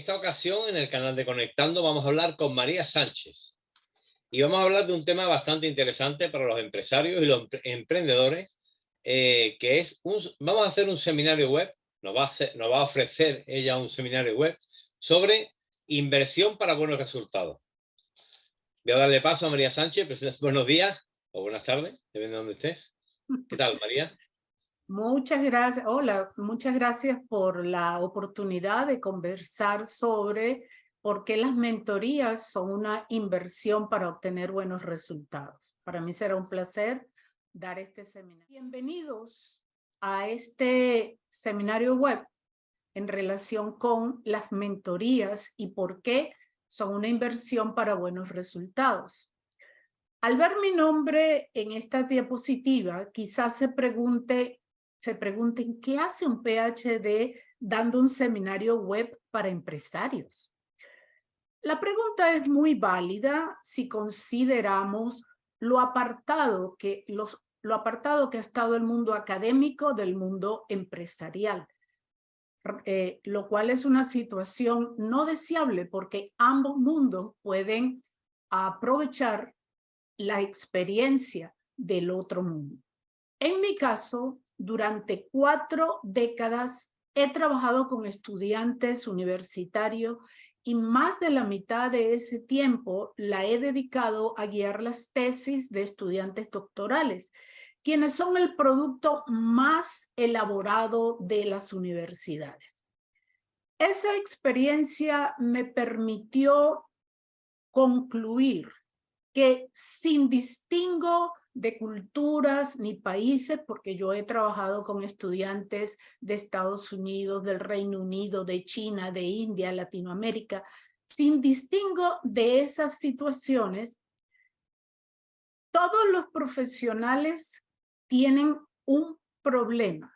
esta ocasión, en el canal de Conectando, vamos a hablar con María Sánchez. Y vamos a hablar de un tema bastante interesante para los empresarios y los emprendedores, que es, vamos a hacer un seminario web, nos va a ofrecer ella un seminario web sobre inversión para buenos resultados. Voy a darle paso a María Sánchez. Buenos días o buenas tardes, depende de dónde estés. ¿Qué tal, María? Muchas gracias. Hola, muchas gracias por la oportunidad de conversar sobre por qué las mentorías son una inversión para obtener buenos resultados. Para mí será un placer dar este seminario. Bienvenidos a este seminario web en relación con las mentorías y por qué son una inversión para buenos resultados. Al ver mi nombre en esta diapositiva, quizás se pregunten qué hace un PhD dando un seminario web para empresarios. La pregunta es muy válida si consideramos lo apartado que ha estado el mundo académico del mundo empresarial, lo cual es una situación no deseable porque ambos mundos pueden aprovechar la experiencia del otro mundo. En mi caso, durante 4 décadas he trabajado con estudiantes universitarios y más de la mitad de ese tiempo la he dedicado a guiar las tesis de estudiantes doctorales, quienes son el producto más elaborado de las universidades. Esa experiencia me permitió concluir que sin distingo de culturas ni países, porque yo he trabajado con estudiantes de Estados Unidos, del Reino Unido, de China, de India, Latinoamérica, sin distingo de esas situaciones, todos los profesionales tienen un problema,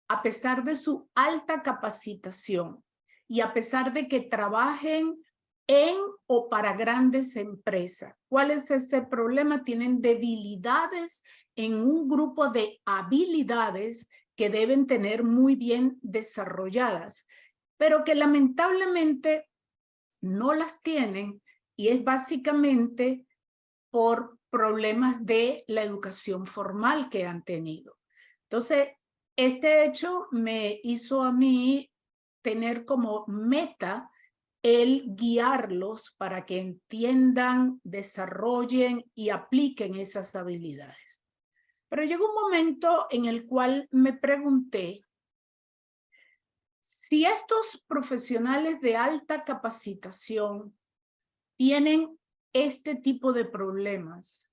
a pesar de su alta capacitación y a pesar de que trabajen en o para grandes empresas. ¿Cuál es ese problema? Tienen debilidades en un grupo de habilidades que deben tener muy bien desarrolladas, pero que lamentablemente no las tienen, y es básicamente por problemas de la educación formal que han tenido. Entonces, este hecho me hizo a mí tener como meta el guiarlos para que entiendan, desarrollen y apliquen esas habilidades. Pero llegó un momento en el cual me pregunté si estos profesionales de alta capacitación tienen este tipo de problemas,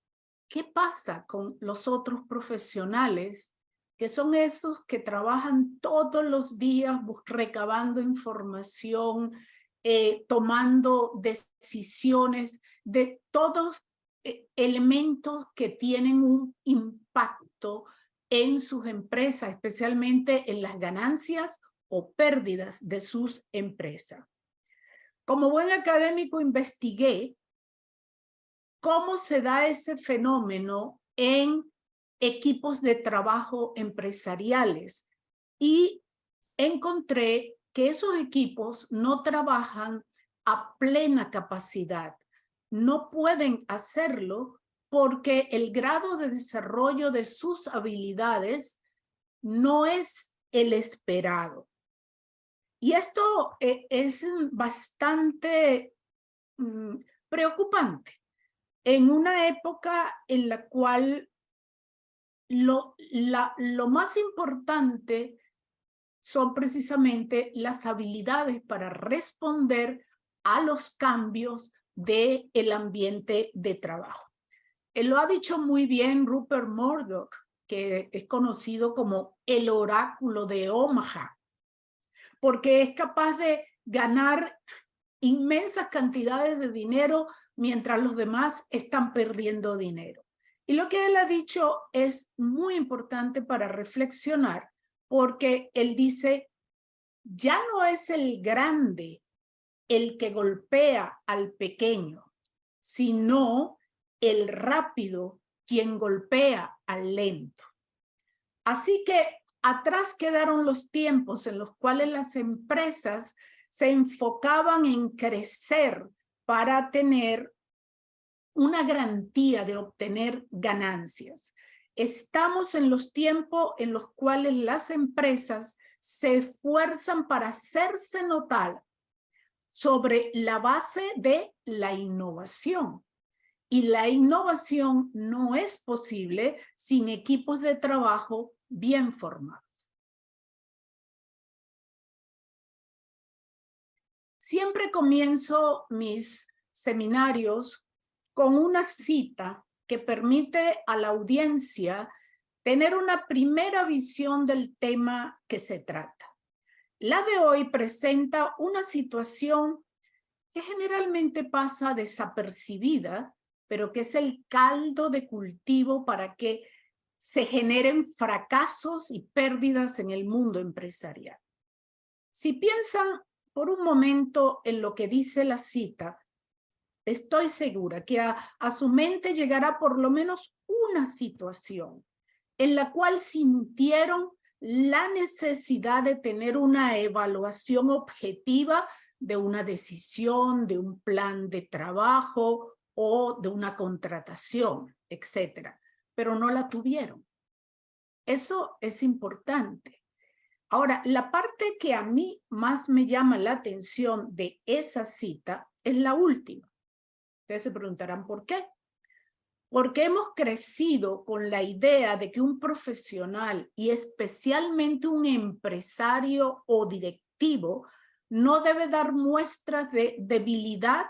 ¿qué pasa con los otros profesionales que son esos que trabajan todos los días recabando información, tomando decisiones de todos elementos que tienen un impacto en sus empresas, especialmente en las ganancias o pérdidas de sus empresas? Como buen académico investigué cómo se da ese fenómeno en equipos de trabajo empresariales y encontré que esos equipos no trabajan a plena capacidad. No pueden hacerlo porque el grado de desarrollo de sus habilidades no es el esperado. Y esto es bastante preocupante en una época en la cual lo más importante son precisamente las habilidades para responder a los cambios del ambiente de trabajo. Él lo ha dicho muy bien Rupert Murdoch, que es conocido como el oráculo de Omaha, porque es capaz de ganar inmensas cantidades de dinero mientras los demás están perdiendo dinero. Y lo que él ha dicho es muy importante para reflexionar, porque él dice, ya no es el grande el que golpea al pequeño, sino el rápido quien golpea al lento. Así que atrás quedaron los tiempos en los cuales las empresas se enfocaban en crecer para tener una garantía de obtener ganancias. Estamos en los tiempos en los cuales las empresas se esfuerzan para hacerse notar sobre la base de la innovación. Y la innovación no es posible sin equipos de trabajo bien formados. Siempre comienzo mis seminarios con una cita que permite a la audiencia tener una primera visión del tema que se trata. La de hoy presenta una situación que generalmente pasa desapercibida, pero que es el caldo de cultivo para que se generen fracasos y pérdidas en el mundo empresarial. Si piensan por un momento en lo que dice la cita, estoy segura que a su mente llegará por lo menos una situación en la cual sintieron la necesidad de tener una evaluación objetiva de una decisión, de un plan de trabajo o de una contratación, etcétera, pero no la tuvieron. Eso es importante. Ahora, la parte que a mí más me llama la atención de esa cita es la última. Ustedes se preguntarán ¿por qué? Porque hemos crecido con la idea de que un profesional y especialmente un empresario o directivo no debe dar muestras de debilidad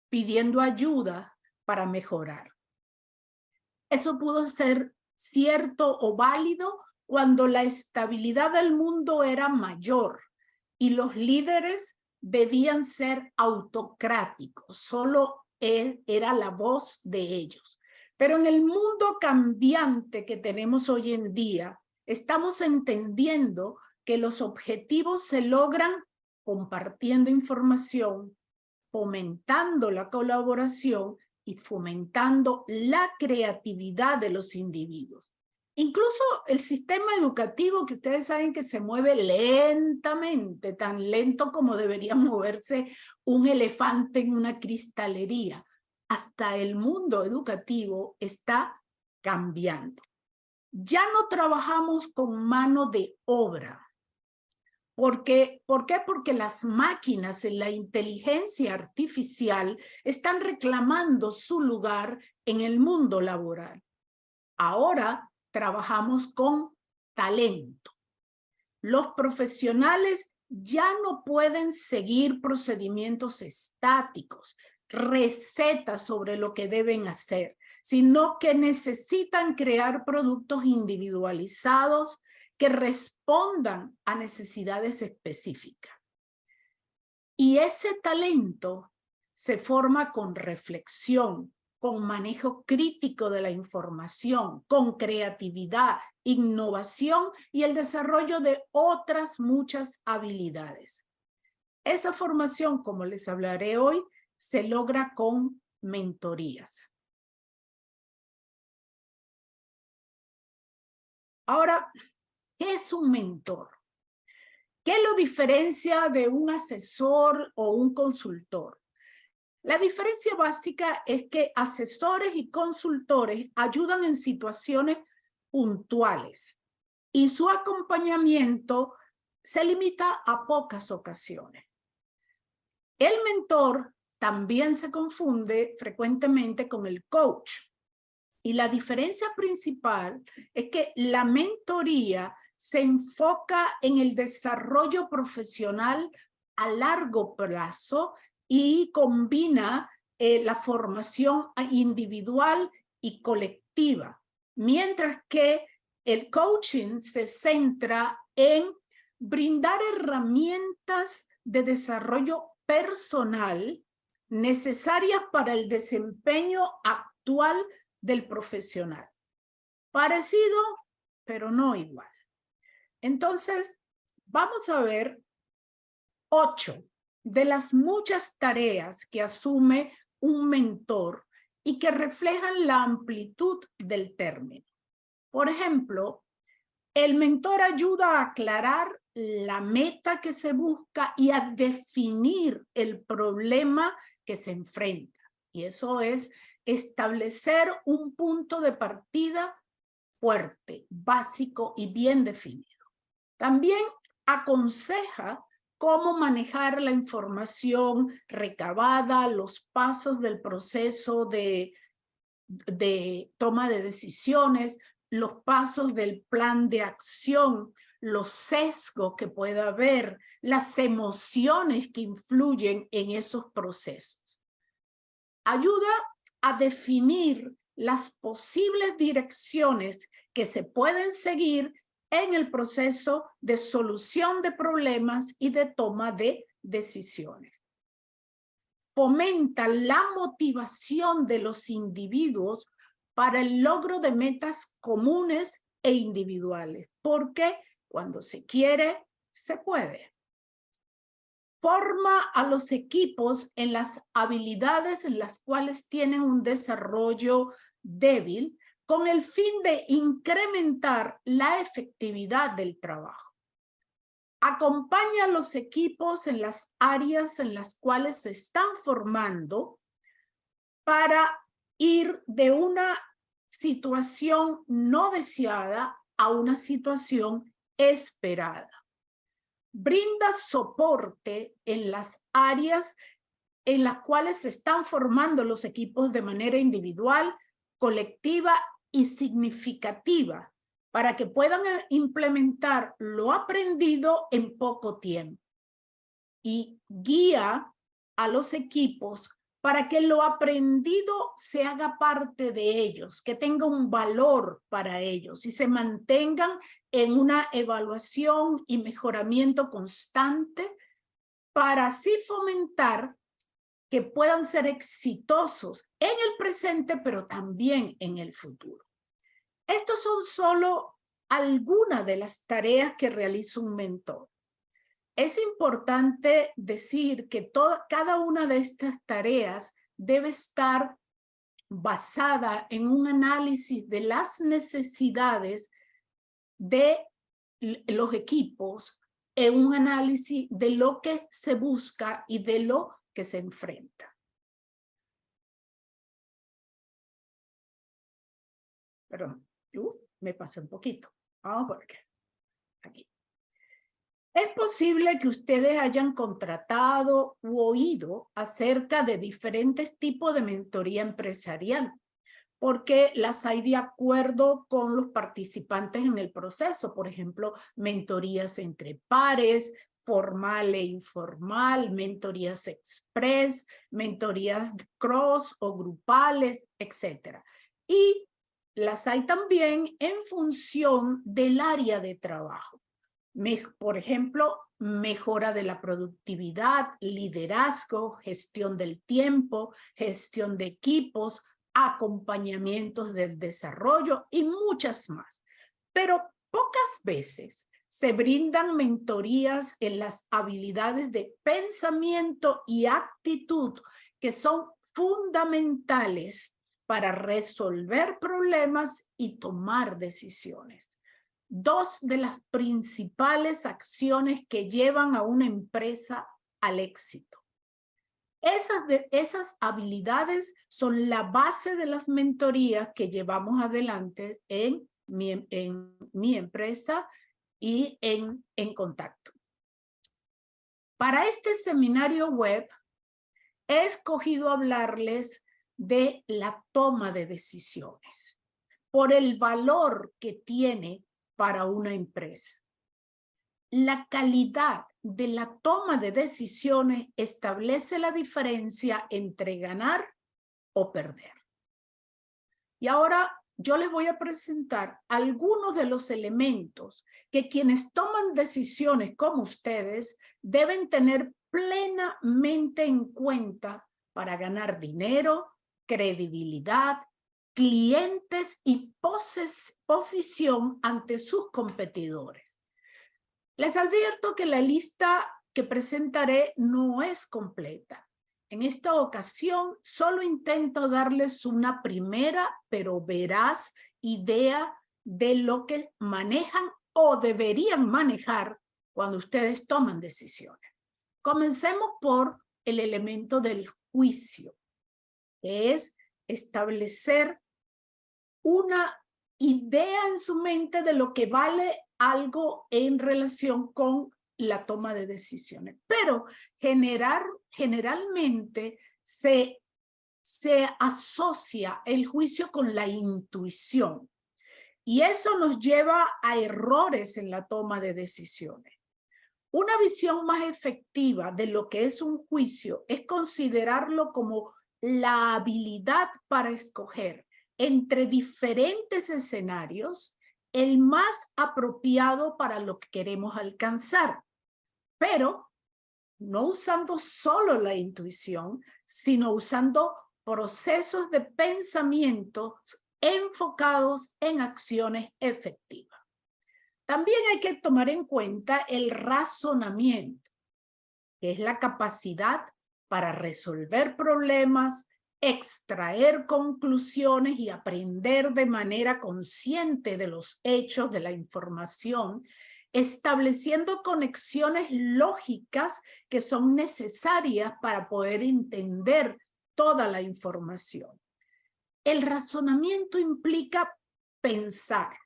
pidiendo ayuda para mejorar. Eso pudo ser cierto o válido cuando la estabilidad del mundo era mayor y los líderes debían ser autocráticos, solo era la voz de ellos. Pero en el mundo cambiante que tenemos hoy en día, estamos entendiendo que los objetivos se logran compartiendo información, fomentando la colaboración y fomentando la creatividad de los individuos. Incluso el sistema educativo, que ustedes saben que se mueve lentamente, tan lento como debería moverse un elefante en una cristalería. Hasta el mundo educativo está cambiando. Ya no trabajamos con mano de obra. ¿Por qué? Porque las máquinas en la inteligencia artificial están reclamando su lugar en el mundo laboral. Ahora trabajamos con talento. Los profesionales ya no pueden seguir procedimientos estáticos, recetas sobre lo que deben hacer, sino que necesitan crear productos individualizados que respondan a necesidades específicas. Y ese talento se forma con reflexión, con manejo crítico de la información, con creatividad, innovación y el desarrollo de otras muchas habilidades. Esa formación, como les hablaré hoy, se logra con mentorías. Ahora, ¿qué es un mentor? ¿Qué lo diferencia de un asesor o un consultor? La diferencia básica es que asesores y consultores ayudan en situaciones puntuales y su acompañamiento se limita a pocas ocasiones. El mentor también se confunde frecuentemente con el coach. Y la diferencia principal es que la mentoría se enfoca en el desarrollo profesional a largo plazo y combina la formación individual y colectiva, mientras que el coaching se centra en brindar herramientas de desarrollo personal necesarias para el desempeño actual del profesional. Parecido, pero no igual. Entonces, vamos a ver 8 de las muchas tareas que asume un mentor y que reflejan la amplitud del término. Por ejemplo, el mentor ayuda a aclarar la meta que se busca y a definir el problema que se enfrenta. Y eso es establecer un punto de partida fuerte, básico y bien definido. También aconseja cómo manejar la información recabada, los pasos del proceso de toma de decisiones, los pasos del plan de acción, los sesgos que pueda haber, las emociones que influyen en esos procesos. Ayuda a definir las posibles direcciones que se pueden seguir en el proceso de solución de problemas y de toma de decisiones. Fomenta la motivación de los individuos para el logro de metas comunes e individuales, porque cuando se quiere, se puede. Forma a los equipos en las habilidades en las cuales tienen un desarrollo débil con el fin de incrementar la efectividad del trabajo. Acompaña a los equipos en las áreas en las cuales se están formando para ir de una situación no deseada a una situación esperada. Brinda soporte en las áreas en las cuales se están formando los equipos de manera individual, colectiva y significativa para que puedan implementar lo aprendido en poco tiempo. Y guía a los equipos para que lo aprendido se haga parte de ellos, que tenga un valor para ellos y se mantengan en una evaluación y mejoramiento constante para así fomentar que puedan ser exitosos en el presente, pero también en el futuro. Estos son solo algunas de las tareas que realiza un mentor. Es importante decir que cada una de estas tareas debe estar basada en un análisis de las necesidades de los equipos, en un análisis de lo que se busca y de lo que se enfrenta. Perdón, me pasé un poquito. Vamos por acá. Aquí. Es posible que ustedes hayan contratado u oído acerca de diferentes tipos de mentoría empresarial, porque las hay de acuerdo con los participantes en el proceso. Por ejemplo, mentorías entre pares, formal e informal, mentorías express, mentorías cross o grupales, etc. Y las hay también en función del área de trabajo. Por ejemplo, mejora de la productividad, liderazgo, gestión del tiempo, gestión de equipos, acompañamientos del desarrollo y muchas más. Pero pocas veces se brindan mentorías en las habilidades de pensamiento y actitud que son fundamentales para resolver problemas y tomar decisiones. Dos de las principales acciones que llevan a una empresa al éxito. Esas habilidades son la base de las mentorías que llevamos adelante en mi empresa y en Contacto. Para este seminario web he escogido hablarles de la toma de decisiones por el valor que tiene para una empresa. La calidad de la toma de decisiones establece la diferencia entre ganar o perder. Y ahora yo les voy a presentar algunos de los elementos que quienes toman decisiones como ustedes deben tener plenamente en cuenta para ganar dinero, credibilidad, clientes y posición ante sus competidores. Les advierto que la lista que presentaré no es completa. En esta ocasión solo intento darles una primera pero veraz idea de lo que manejan o deberían manejar cuando ustedes toman decisiones. Comencemos por el elemento del juicio, que es establecer una idea en su mente de lo que vale algo en relación con la toma de decisiones. Pero generalmente se asocia el juicio con la intuición. Y eso nos lleva a errores en la toma de decisiones. Una visión más efectiva de lo que es un juicio es considerarlo como la habilidad para escoger entre diferentes escenarios el más apropiado para lo que queremos alcanzar, pero no usando solo la intuición, sino usando procesos de pensamiento enfocados en acciones efectivas. También hay que tomar en cuenta el razonamiento, que es la capacidad para resolver problemas, extraer conclusiones y aprender de manera consciente de los hechos de la información, estableciendo conexiones lógicas que son necesarias para poder entender toda la información. El razonamiento implica pensar,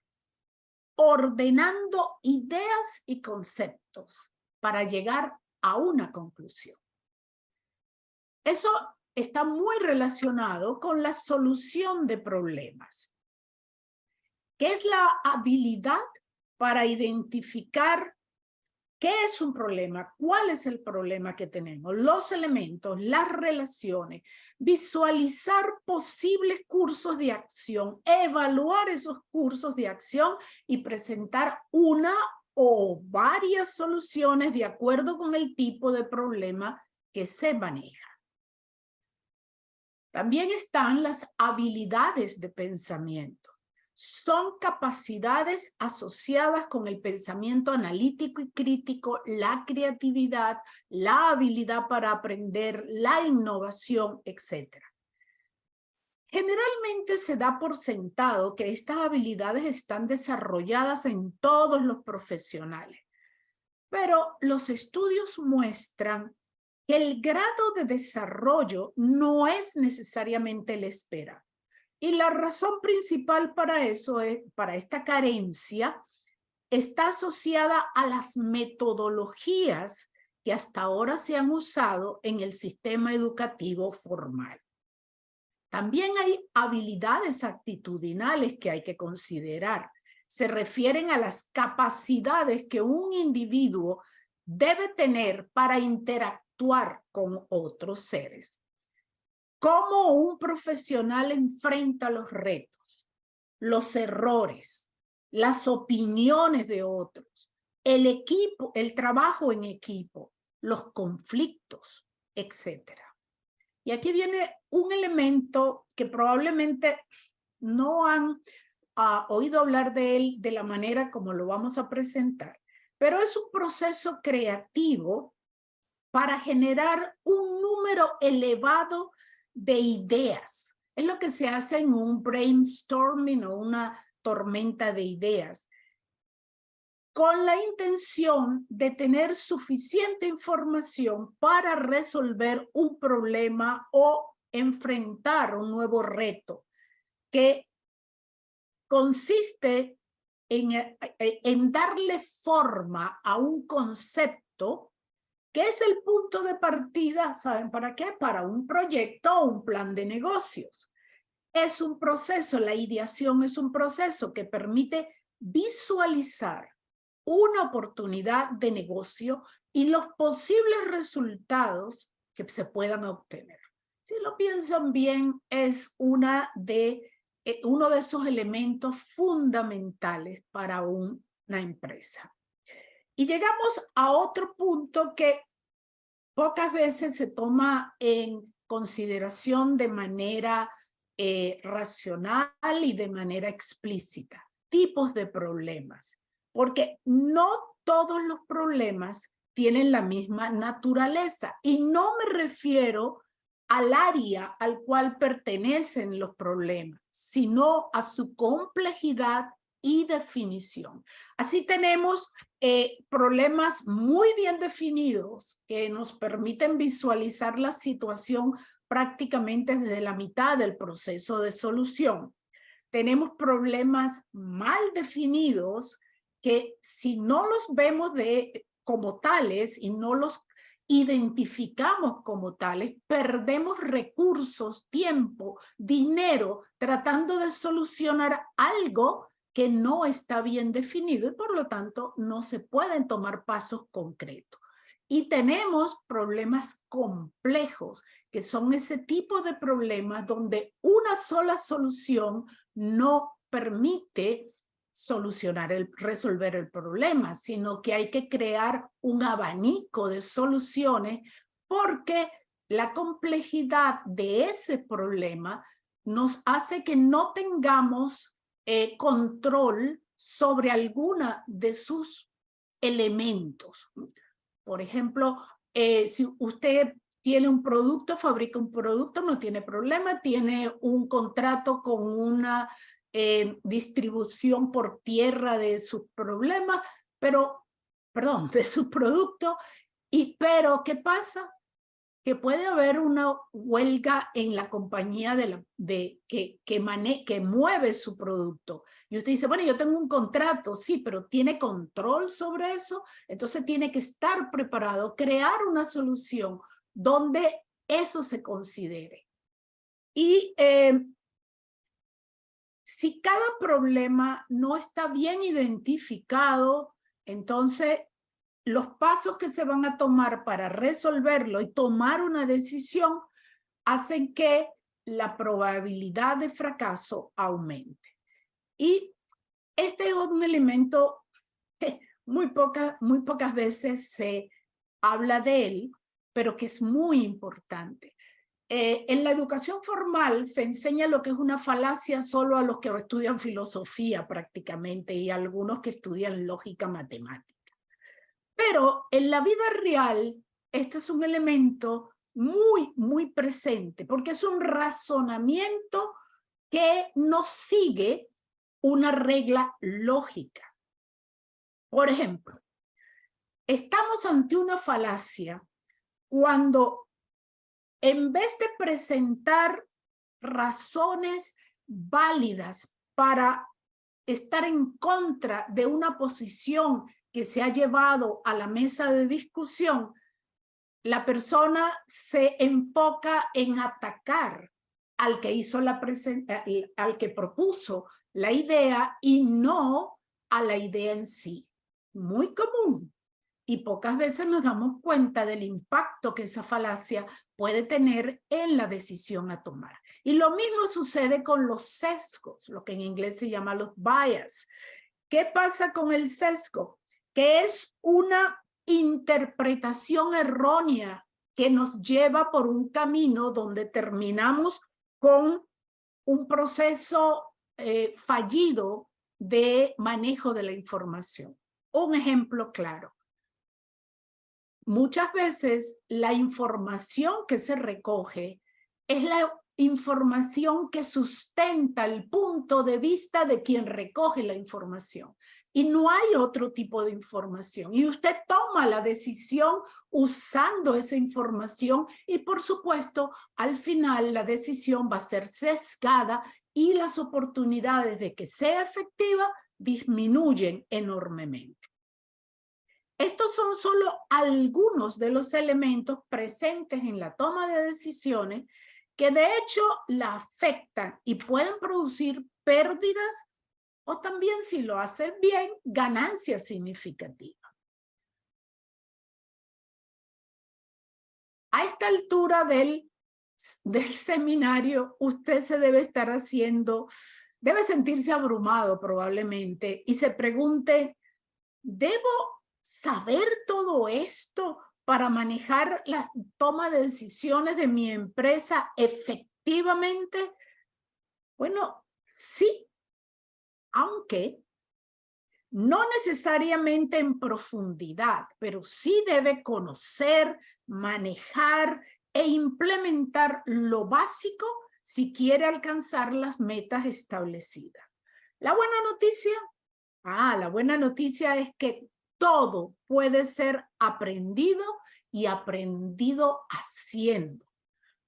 ordenando ideas y conceptos para llegar a una conclusión. Eso está muy relacionado con la solución de problemas, que es la habilidad para identificar qué es un problema, cuál es el problema que tenemos, los elementos, las relaciones, visualizar posibles cursos de acción, evaluar esos cursos de acción y presentar una o varias soluciones de acuerdo con el tipo de problema que se maneja. También están las habilidades de pensamiento. Son capacidades asociadas con el pensamiento analítico y crítico, la creatividad, la habilidad para aprender, la innovación, etc. Generalmente se da por sentado que estas habilidades están desarrolladas en todos los profesionales, pero los estudios muestran que el grado de desarrollo no es necesariamente el esperado. Y la razón principal para eso, para esta carencia, está asociada a las metodologías que hasta ahora se han usado en el sistema educativo formal. También hay habilidades actitudinales que hay que considerar. Se refieren a las capacidades que un individuo debe tener para interactuar con otros seres. Cómo un profesional enfrenta los retos, los errores, las opiniones de otros, el equipo, el trabajo en equipo, los conflictos, etc. Y aquí viene un elemento que probablemente no han oído hablar de él de la manera como lo vamos a presentar, pero es un proceso creativo para generar un número elevado de ideas. Es lo que se hace en un brainstorming o una tormenta de ideas, con la intención de tener suficiente información para resolver un problema o enfrentar un nuevo reto, que consiste en darle forma a un concepto que es el punto de partida. ¿Saben para qué? Para un proyecto o un plan de negocios. Es un proceso, la ideación es un proceso que permite visualizar una oportunidad de negocio y los posibles resultados que se puedan obtener. Si lo piensan bien, es uno de esos elementos fundamentales para una empresa. Y llegamos a otro punto que pocas veces se toma en consideración de manera racional y de manera explícita. Tipos de problemas. Porque no todos los problemas tienen la misma naturaleza. Y no me refiero al área al cual pertenecen los problemas, sino a su complejidad y definición. Así tenemos problemas muy bien definidos que nos permiten visualizar la situación prácticamente desde la mitad del proceso de solución. Tenemos problemas mal definidos que si no los vemos como tales y no los identificamos como tales, perdemos recursos, tiempo, dinero, tratando de solucionar algo que no está bien definido y por lo tanto no se pueden tomar pasos concretos. Y tenemos problemas complejos, que son ese tipo de problemas donde una sola solución no permite resolver el problema, sino que hay que crear un abanico de soluciones porque la complejidad de ese problema nos hace que no tengamos control sobre alguna de sus elementos. Por ejemplo, si usted tiene un producto, fabrica un producto, no tiene problema, tiene un contrato con una distribución por tierra de sus problemas, de su producto, pero ¿qué pasa? Que puede haber una huelga en la compañía que mueve su producto. Y usted dice, bueno, yo tengo un contrato, sí, pero ¿tiene control sobre eso? Entonces tiene que estar preparado, crear una solución donde eso se considere. Y si cada problema no está bien identificado, entonces los pasos que se van a tomar para resolverlo y tomar una decisión hacen que la probabilidad de fracaso aumente. Y este es un elemento que muy pocas veces se habla de él, pero que es muy importante. En la educación formal se enseña lo que es una falacia solo a los que estudian filosofía prácticamente y a algunos que estudian lógica matemática. Pero en la vida real, esto es un elemento muy presente, porque es un razonamiento que no sigue una regla lógica. Por ejemplo, estamos ante una falacia cuando en vez de presentar razones válidas para estar en contra de una posición que se ha llevado a la mesa de discusión, la persona se enfoca en atacar al que hizo al que propuso la idea y no a la idea en sí. Muy común. Y pocas veces nos damos cuenta del impacto que esa falacia puede tener en la decisión a tomar. Y lo mismo sucede con los sesgos, lo que en inglés se llama los bias. ¿Qué pasa con el sesgo? Que es una interpretación errónea que nos lleva por un camino donde terminamos con un proceso fallido de manejo de la información. Un ejemplo claro. Muchas veces la información que se recoge es la información que sustenta el punto de vista de quien recoge la información. Y no hay otro tipo de información. Y usted toma la decisión usando esa información y, por supuesto, al final la decisión va a ser sesgada y las oportunidades de que sea efectiva disminuyen enormemente. Estos son solo algunos de los elementos presentes en la toma de decisiones que de hecho la afectan y pueden producir pérdidas o también, si lo hacen bien, ganancias significativas. A esta altura del seminario, usted se debe debe sentirse abrumado probablemente y se pregunte, ¿debo saber todo esto para manejar la toma de decisiones de mi empresa efectivamente? Bueno, sí, aunque no necesariamente en profundidad, pero sí debe conocer, manejar e implementar lo básico si quiere alcanzar las metas establecidas. La buena noticia, la buena noticia es que todo puede ser aprendido y aprendido haciendo.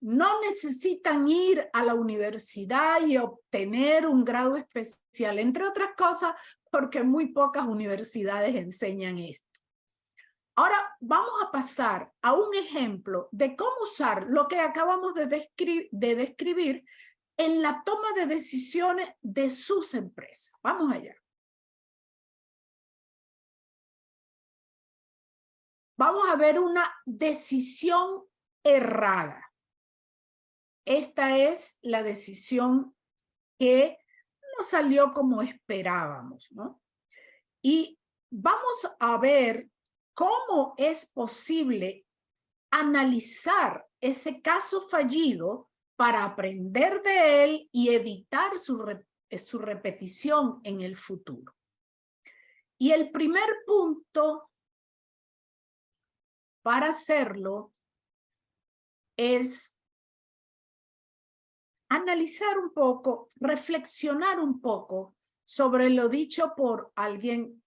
No necesitan ir a la universidad y obtener un grado especial, entre otras cosas, porque muy pocas universidades enseñan esto. Ahora vamos a pasar a un ejemplo de cómo usar lo que acabamos de describir en la toma de decisiones de sus empresas. Vamos allá. Vamos a ver una decisión errada. Esta es la decisión que no salió como esperábamos, ¿no? Y vamos a ver cómo es posible analizar ese caso fallido para aprender de él y evitar su repetición en el futuro. Y el primer punto para hacerlo es analizar un poco, reflexionar un poco sobre lo dicho por alguien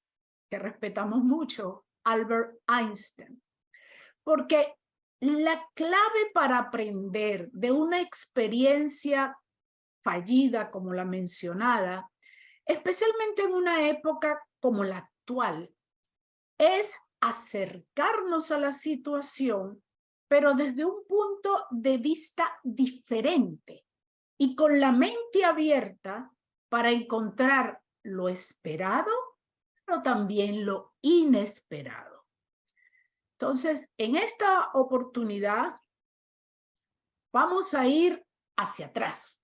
que respetamos mucho, Albert Einstein. Porque la clave para aprender de una experiencia fallida como la mencionada, especialmente en una época como la actual, es acercarnos a la situación, pero desde un punto de vista diferente y con la mente abierta para encontrar lo esperado, pero también lo inesperado. Entonces, en esta oportunidad, vamos a ir hacia atrás.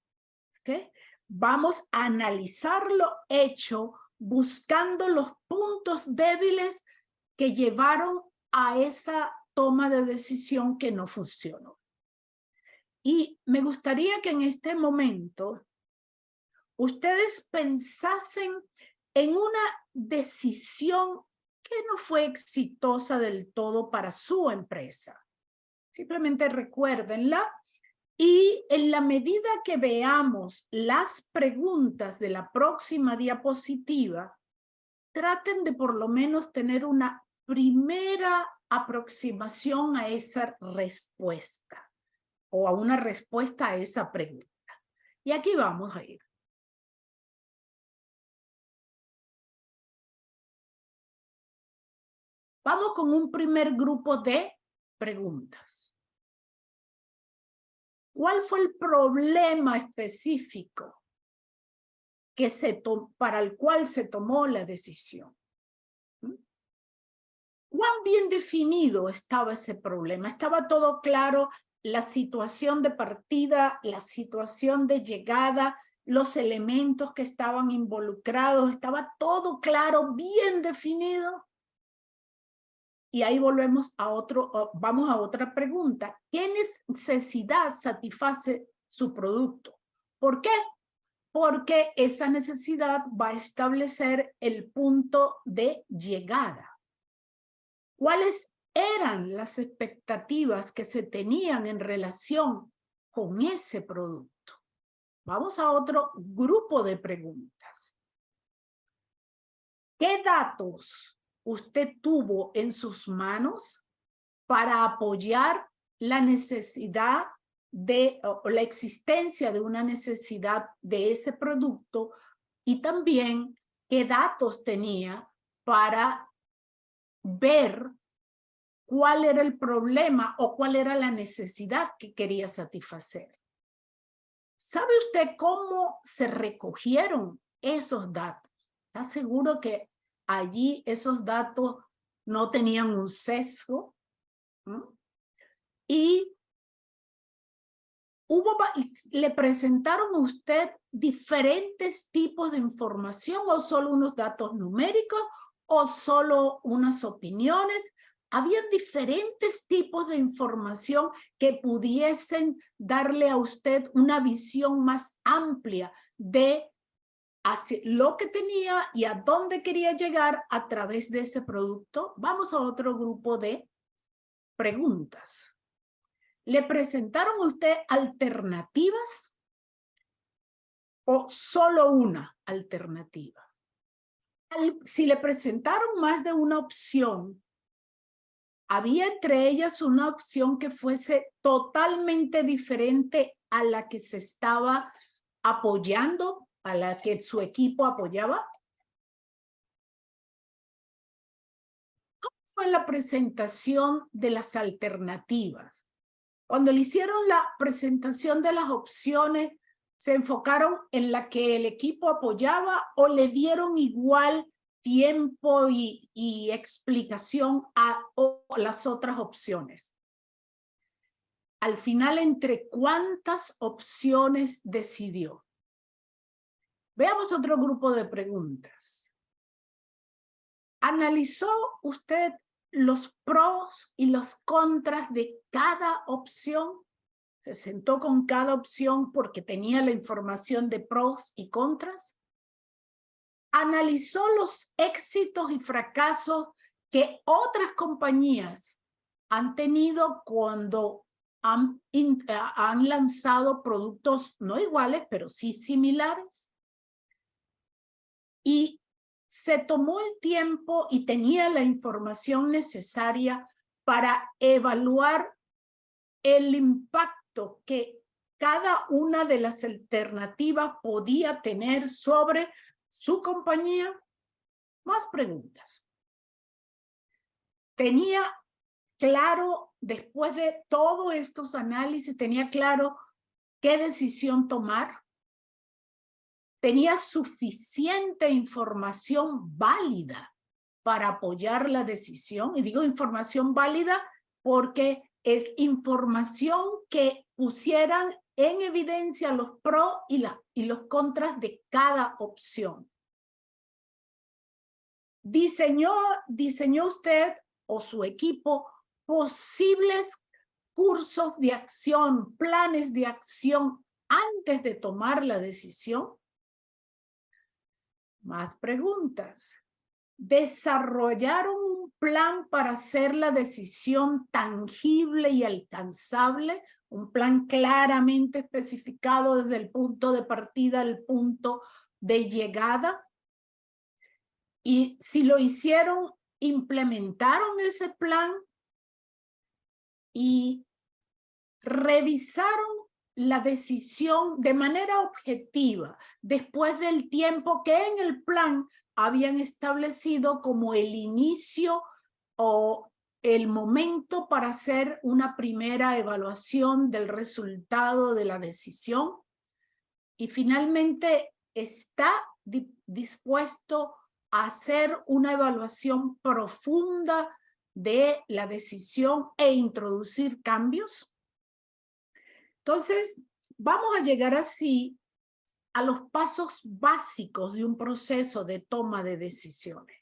¿Okay? Vamos a analizar lo hecho buscando los puntos débiles que llevaron a esa toma de decisión que no funcionó. Y me gustaría que en este momento ustedes pensasen en una decisión que no fue exitosa del todo para su empresa. Simplemente recuérdenla y en la medida que veamos las preguntas de la próxima diapositiva, traten de por lo menos tener una primera aproximación a esa respuesta o a una respuesta a esa pregunta. Y aquí vamos a ir. Vamos con un primer grupo de preguntas. ¿Cuál fue el problema específico para el cual se tomó la decisión? ¿Cuán bien definido estaba ese problema? ¿Estaba todo claro? La situación de partida, la situación de llegada, los elementos que estaban involucrados, ¿estaba todo claro, bien definido? Y ahí volvemos vamos a otra pregunta. ¿Qué necesidad satisface su producto? ¿Por qué? Porque esa necesidad va a establecer el punto de llegada. ¿Cuáles eran las expectativas que se tenían en relación con ese producto? Vamos a otro grupo de preguntas. ¿Qué datos usted tuvo en sus manos para apoyar la necesidad o la existencia de una necesidad de ese producto? Y también, ¿qué datos tenía para ver cuál era el problema o cuál era la necesidad que quería satisfacer? ¿Sabe usted cómo se recogieron esos datos? ¿Está seguro que allí esos datos no tenían un sesgo? Y le presentaron a usted diferentes tipos de información, o solo unos datos numéricos, o solo unas opiniones. Habían diferentes tipos de información que pudiesen darle a usted una visión más amplia de lo que tenía y a dónde quería llegar a través de ese producto. Vamos a otro grupo de preguntas. ¿Le presentaron a usted alternativas o solo una alternativa. Si le presentaron más de una opción, había entre ellas una opción que fuese totalmente diferente a la que se estaba apoyando, a la que su equipo apoyaba. ¿Cómo fue la presentación de las alternativas? Cuando le hicieron la presentación de las opciones, ¿se enfocaron en la que el equipo apoyaba o le dieron igual tiempo y explicación a las otras opciones? Al final, ¿entre cuántas opciones decidió? Veamos otro grupo de preguntas. ¿Analizó usted los pros y los contras de cada opción? ¿Se sentó con cada opción porque tenía la información de pros y contras? ¿Analizó los éxitos y fracasos que otras compañías han tenido cuando han lanzado productos no iguales, pero sí similares? Y se tomó el tiempo y tenía la información necesaria para evaluar el impacto que cada una de las alternativas podía tener sobre su compañía. Más preguntas. Tenía claro, después de todos estos análisis, tenía claro qué decisión tomar. Tenía suficiente información válida para apoyar la decisión. Y digo información válida porque es información que pusieran en evidencia los pros y los contras de cada opción. ¿Diseñó usted o su equipo posibles cursos de acción, planes de acción antes de tomar la decisión? Más preguntas. ¿Desarrollaron un plan para hacer la decisión tangible y alcanzable? Un plan claramente especificado desde el punto de partida al punto de llegada. Y si lo hicieron, implementaron ese plan y revisaron la decisión de manera objetiva después del tiempo que en el plan habían establecido como el inicio o el momento para hacer una primera evaluación del resultado de la decisión. Y finalmente está dispuesto a hacer una evaluación profunda de la decisión e introducir cambios. Entonces, vamos a llegar así a los pasos básicos de un proceso de toma de decisiones.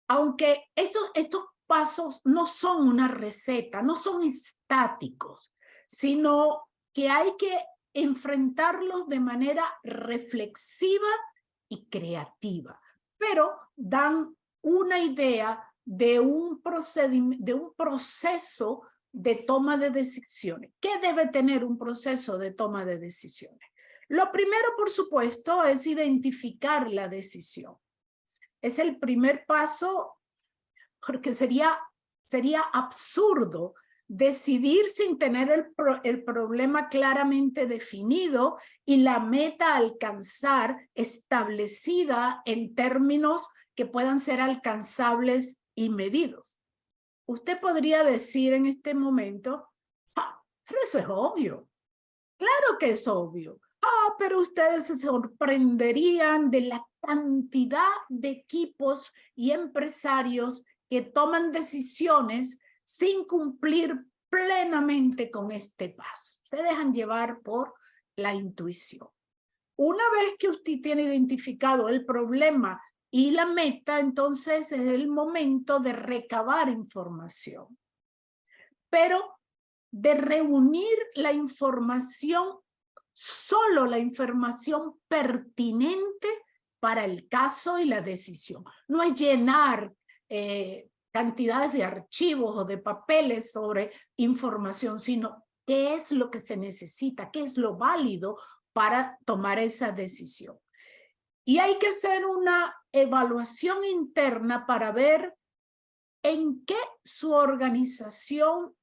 Aunque estos pasos no son una receta, no son estáticos, sino que hay que enfrentarlos de manera reflexiva y creativa, pero dan una idea de un proceso de toma de decisiones. ¿Qué debe tener un proceso de toma de decisiones? Lo primero, por supuesto, es identificar la decisión. Es el primer paso, porque sería absurdo decidir sin tener el problema claramente definido y la meta a alcanzar establecida en términos que puedan ser alcanzables y medidos. Usted podría decir en este momento, pero eso es obvio. Claro que es obvio. Pero ustedes se sorprenderían de la cantidad de equipos y empresarios que toman decisiones sin cumplir plenamente con este paso. Se dejan llevar por la intuición. Una vez que usted tiene identificado el problema y la meta, entonces es el momento de recabar información. Pero de reunir la información, solo la información pertinente para el caso y la decisión. No es llenar cantidades de archivos o de papeles sobre información, sino qué es lo que se necesita, qué es lo válido para tomar esa decisión. Y hay que hacer una evaluación interna para ver en qué su organización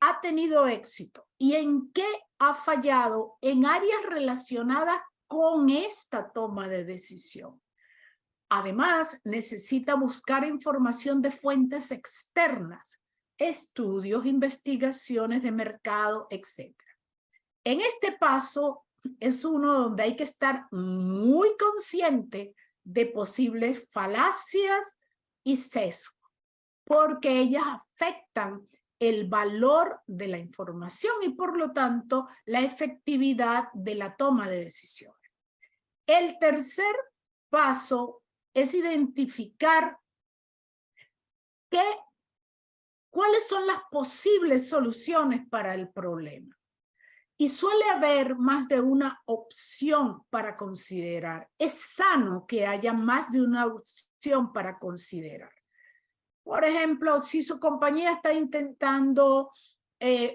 ha tenido éxito y en qué ha fallado en áreas relacionadas con esta toma de decisión. Además, necesita buscar información de fuentes externas, estudios, investigaciones de mercado, etc. En este paso es uno donde hay que estar muy consciente de posibles falacias y sesgos, porque ellas afectan el valor de la información y por lo tanto la efectividad de la toma de decisiones. El tercer paso es identificar cuáles son las posibles soluciones para el problema. Y suele haber más de una opción para considerar. Es sano que haya más de una opción para considerar. Por ejemplo, si su compañía está intentando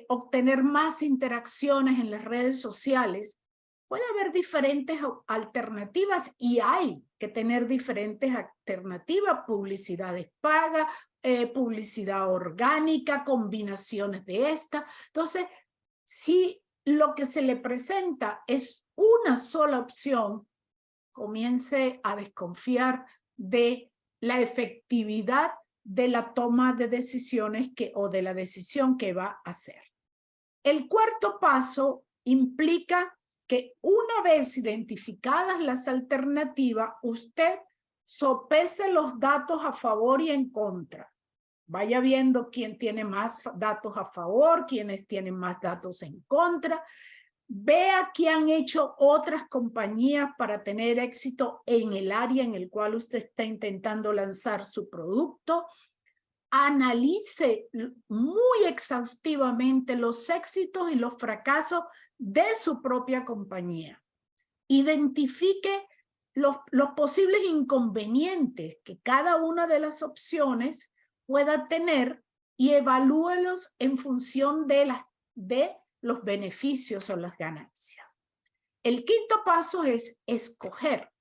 obtener más interacciones en las redes sociales, puede haber diferentes alternativas y hay que tener diferentes alternativas, publicidades pagas, publicidad orgánica, combinaciones de esta. Entonces, si lo que se le presenta es una sola opción, comience a desconfiar de la efectividad de la toma de decisiones o de la decisión que va a hacer. El cuarto paso implica que una vez identificadas las alternativas, usted sopese los datos a favor y en contra. Vaya viendo quién tiene más datos a favor, quiénes tienen más datos en contra. Vea qué han hecho otras compañías para tener éxito en el área en el cual usted está intentando lanzar su producto. Analice muy exhaustivamente los éxitos y los fracasos de su propia compañía. Identifique los posibles inconvenientes que cada una de las opciones pueda tener y evalúelos en función de los beneficios o las ganancias. El quinto paso es escoger.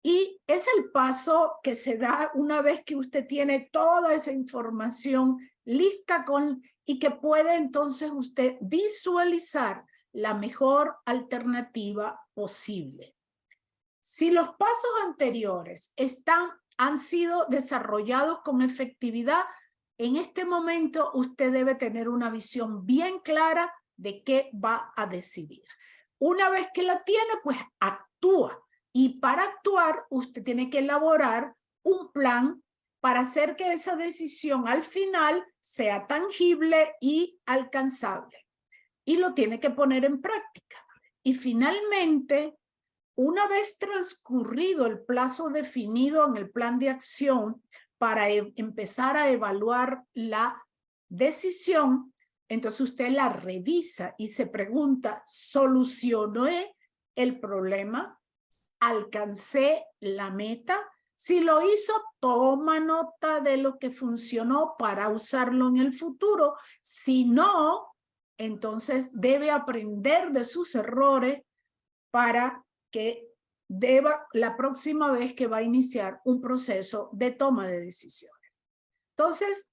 Y es el paso que se da una vez que usted tiene toda esa información lista y que puede entonces usted visualizar la mejor alternativa posible. Si los pasos anteriores han sido desarrollados con efectividad, en este momento usted debe tener una visión bien clara de qué va a decidir. Una vez que la tiene, pues actúa. Y para actuar, usted tiene que elaborar un plan para hacer que esa decisión al final sea tangible y alcanzable. Y lo tiene que poner en práctica. Y finalmente, una vez transcurrido el plazo definido en el plan de acción para empezar a evaluar la decisión, entonces usted la revisa y se pregunta, ¿solucioné el problema? ¿Alcancé la meta? Si lo hizo, toma nota de lo que funcionó para usarlo en el futuro. Si no, entonces debe aprender de sus errores para que la próxima vez que va a iniciar un proceso de toma de decisiones. Entonces,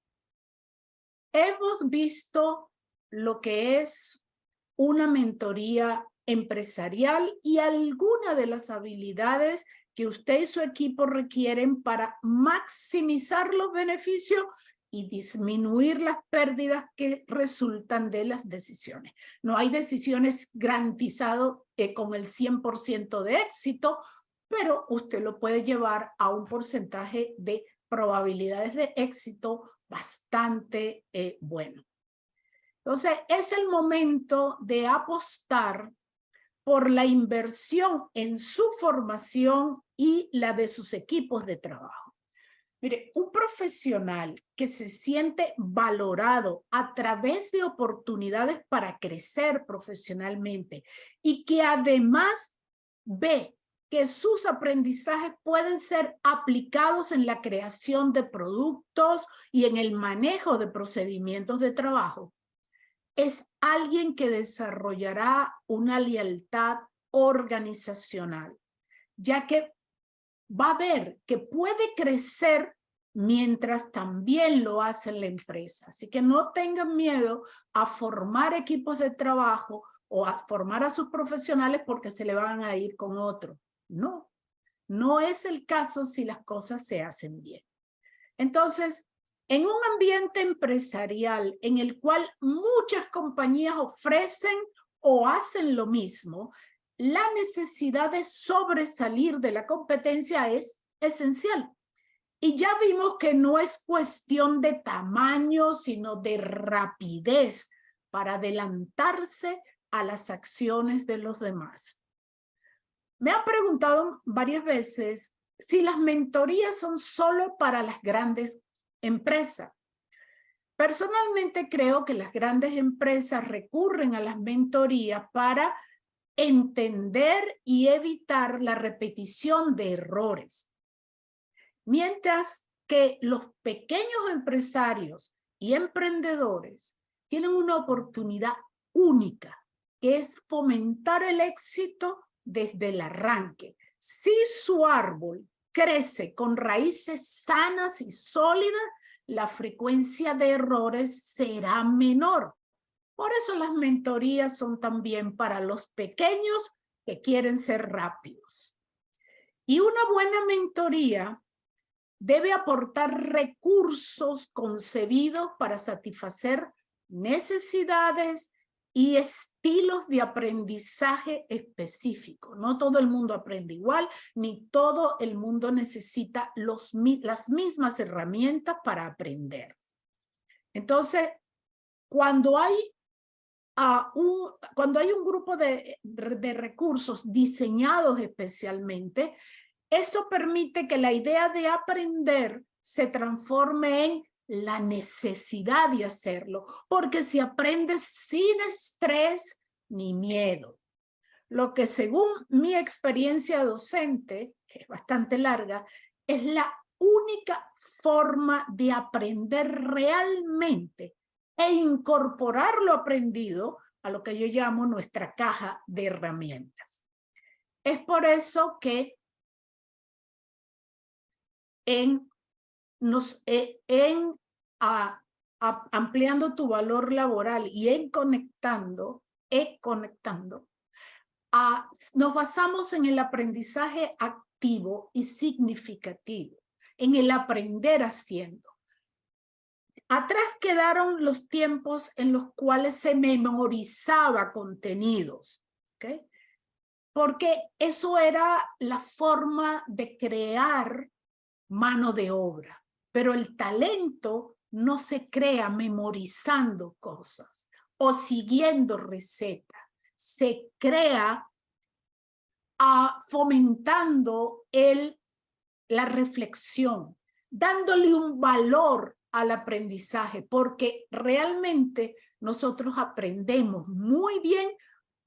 hemos visto lo que es una mentoría empresarial y algunas de las habilidades que usted y su equipo requieren para maximizar los beneficios y disminuir las pérdidas que resultan de las decisiones. No hay decisiones garantizadas con el 100% de éxito, pero usted lo puede llevar a un porcentaje de probabilidades de éxito bastante bueno. Entonces, es el momento de apostar por la inversión en su formación y la de sus equipos de trabajo. Mire, un profesional que se siente valorado a través de oportunidades para crecer profesionalmente y que además ve que sus aprendizajes pueden ser aplicados en la creación de productos y en el manejo de procedimientos de trabajo, es alguien que desarrollará una lealtad organizacional, ya que va a ver que puede crecer mientras también lo hace en la empresa. Así que no tengan miedo a formar equipos de trabajo o a formar a sus profesionales porque se le van a ir con otro. No, no es el caso si las cosas se hacen bien. Entonces, en un ambiente empresarial en el cual muchas compañías ofrecen o hacen lo mismo, la necesidad de sobresalir de la competencia es esencial. Y ya vimos que no es cuestión de tamaño, sino de rapidez para adelantarse a las acciones de los demás. Me han preguntado varias veces si las mentorías son solo para las grandes empresas. Personalmente creo que las grandes empresas recurren a las mentorías para entender y evitar la repetición de errores. Mientras que los pequeños empresarios y emprendedores tienen una oportunidad única, que es fomentar el éxito desde el arranque. Si su árbol crece con raíces sanas y sólidas, la frecuencia de errores será menor. Por eso las mentorías son también para los pequeños que quieren ser rápidos. Y una buena mentoría debe aportar recursos concebidos para satisfacer necesidades y estilos de aprendizaje específicos. No todo el mundo aprende igual, ni todo el mundo necesita las mismas herramientas para aprender. Entonces, cuando hay un grupo de recursos diseñados especialmente, esto permite que la idea de aprender se transforme en la necesidad de hacerlo, porque si aprendes sin estrés ni miedo. Lo que según mi experiencia docente, que es bastante larga, es la única forma de aprender realmente e incorporar lo aprendido a lo que yo llamo nuestra caja de herramientas. Es por eso que ampliando tu valor laboral y en conectando, nos basamos en el aprendizaje activo y significativo, en el aprender haciendo. Atrás quedaron los tiempos en los cuales se memorizaba contenidos, ¿ok? Porque eso era la forma de crear mano de obra, pero el talento no se crea memorizando cosas o siguiendo recetas, se crea fomentando la reflexión, dándole un valor al aprendizaje, porque realmente nosotros aprendemos muy bien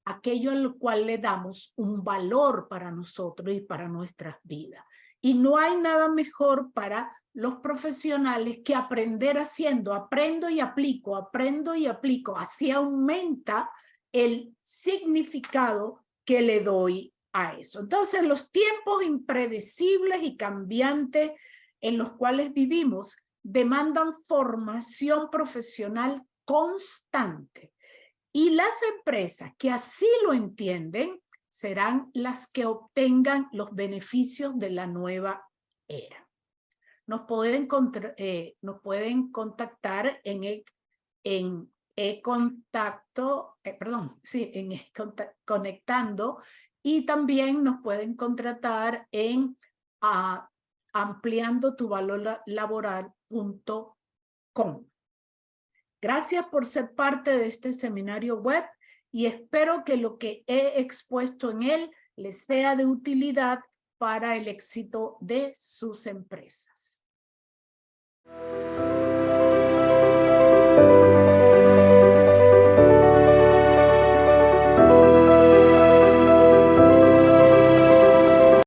aquello a lo cual le damos un valor para nosotros y para nuestras vidas. Y no hay nada mejor para los profesionales que aprender haciendo. Aprendo y aplico, aprendo y aplico. Así aumenta el significado que le doy a eso. Entonces, los tiempos impredecibles y cambiantes en los cuales vivimos demandan formación profesional constante. Y las empresas que así lo entienden serán las que obtengan los beneficios de la nueva era. Nos pueden contactar en Conectando, y también nos pueden contratar en ampliandotuvalorlaboral.com. Gracias por ser parte de este seminario web y espero que lo que he expuesto en él les sea de utilidad para el éxito de sus empresas.